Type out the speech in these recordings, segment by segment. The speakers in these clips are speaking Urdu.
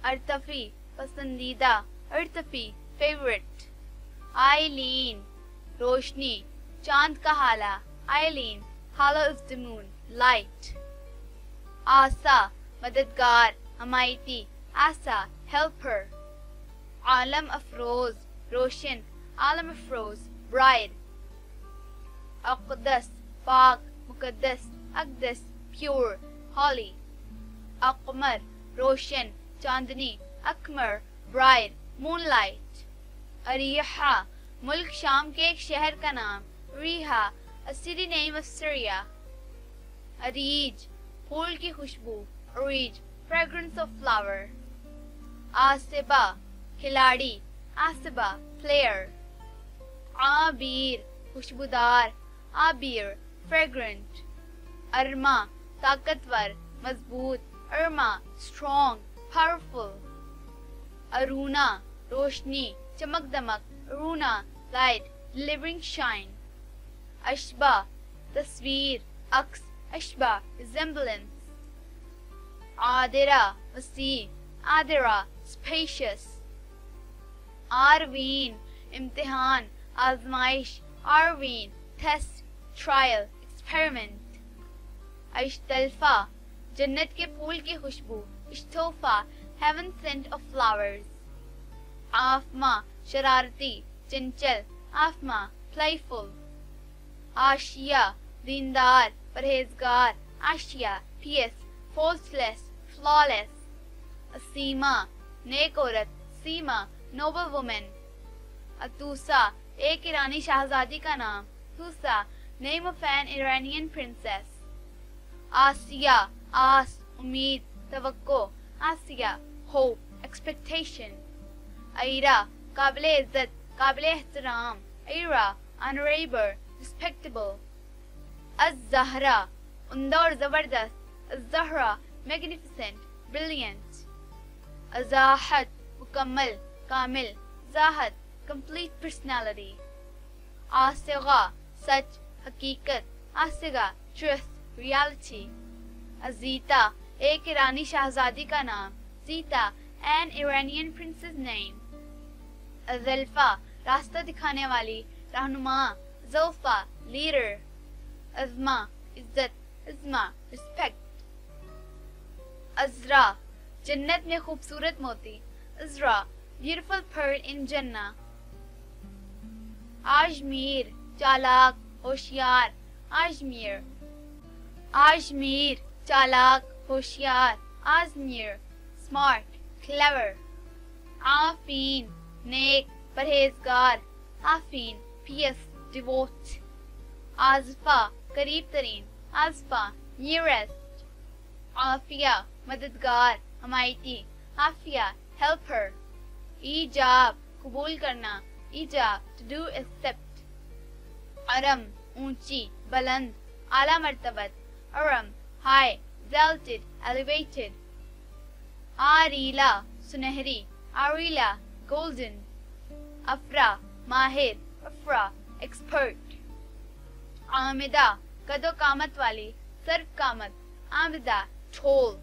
ارتفی پسندیدہ, ارتفی favorite. آئلین روشنی, چاند کا Hala, آئلین halo of the moon, light. آسا مددگار, حمایتی, آسا helper. عالم افروز روشن, عالم افروز bright. اقدس پاک, مقدس, اقدس pure, holy. اقمر روشن, چاندنی, اقمر bright, moonlight. اریحہ ملک شام کے ایک شہر کا نام, ریحہ a city name of Syria. اریج پھول کی خوشبو, اریج fragrance of flower. آسبہ کھلاڑی, آسبہ player. عابیر خوشبودار, عابیر fragrant. ارما طاقتور, مضبوط, ارما strong, powerful. ارونا روشنی, چمک دمک, ارونا light, delivering shine. اشبہ تصویر, عکس, اشبہ resemblance. عادرہ وسیع, عادرہ spacious. آروین امتحان, آزمائش, آروین test, trial, experiment. اشتلفہ جنت کے پھول کی خوشبو, اشتوفہ heaven scent of flowers. آفما شرارتی, Chanchal, آفما playful. آشیہ دیندار, پرہیزگار, آشیہ pious, faultless, flawless. سیما نیک عورت, سیما noble woman. اتوسا ایک ایرانی شہزادی کا نام, توسا name of an Iranian princess. Asiya آس, امید, توقع, آسیہ hope, expectation. ایرا قابل عزت, قابل احترام, ایرا honorable, respectable. الزہرا عمدہ اور زبردست, الزہرا magnificent, brilliant. ازاحت مکمل, کامل, زاحت complete personality. آصغہ سچ, حقیقت, آصغہ truth, reality. ازیتا ایک ایرانی شہزادی کا نام, زیتا an Iranian princess name. ازلفا راستہ دکھانے والی, رہنما, زلفا leader. ازما عزت, ازما respect. ازرا جنت میں خوبصورت موتی, Azra beautiful pearl in Jannah. آجمیر چالاک, ہوشیار, آجمیر. آجمیر چالاک, ہوشیار, آجمیر smart, clever. عافین نیک, پرہیزگار, عافین pious, devout. آزفا قریب ترین, آزفا nearest. عافیہ مددگار, حمایتی, عافیہ helper. ایجاب قبول کرنا, ایجاب to do accept. ارم اونچی, بلند, اعلیٰ مرتبت, ارم high, exalted, elevated. آریلا سنہری, آریلا golden. افرا ماہر, افرا expert. آمدہ قد و قامت والی, سرف قامت, آمدہ tall.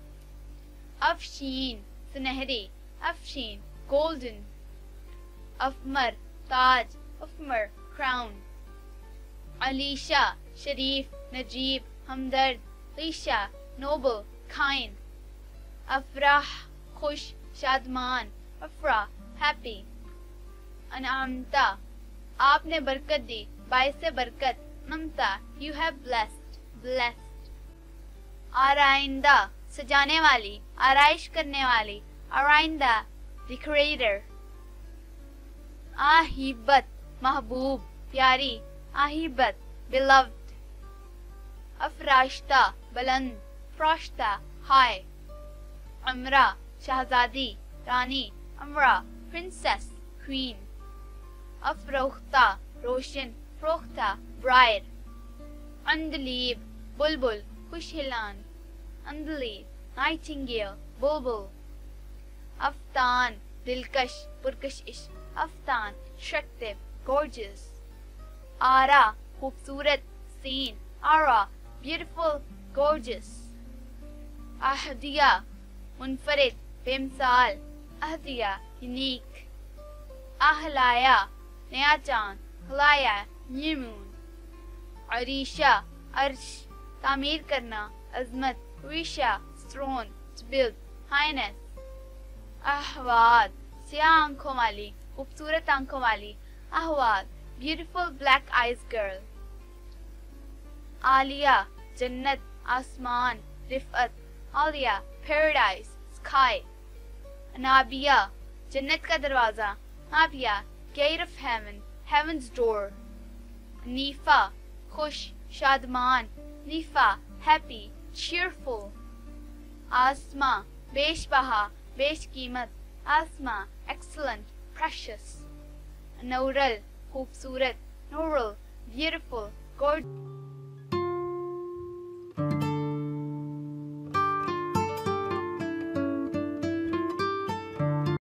افشین سنہری, افشین golden. افمر تاج, افمر crown. علیشہ شریف, نجیب, ہمدرد, علیشہ noble, kind. افراح خوش, شادمان, افراح happy. انعمتا آپ نے برکت دی, باعث برکت, نمتا you have blessed, blessed. آرائندہ سجانے والی, آرائش کرنے والی, آرائندہ decorator. آہیبت محبوب, پیاری, آہیبت beloved. افراشتہ بلند, فراشتہ high. امرا شہزادی, رانی, امرا princess, queen. افروختہ روشن, فروختہ bright. اندلیب بلبل, خوش ہلان, اندلیب nightingale, بلبل. افطان دلکش, پرکشش, افطان attractive, gorgeous. آرا خوبصورت, seen, آرا beautiful, gorgeous. احدیہ منفرد, بے مثال, Ahdiya, unique. Ahlaya, naya chand. Halaya, new moon. Arisha, arsh, تعمیر کرنا. عظمت. Risha, throne, to build. Highness. Ahwad, سیاہ آنکھوں والی, خوبصورت آنکھوں والی. Ahwad, beautiful black eyes girl. Aliya, جنت, آسمان, رفعت. Aliya, paradise, sky. Nabiya, جنت کا دروازہ. Nabiya, gate of heaven, heaven's door. Nifa, خوش, Shadman. Nifa, happy, cheerful. Asma, بیش بہا, بیش قیمت. Asma, excellent, precious. Noural, خوبصورت. Noural, beautiful, gorgeous.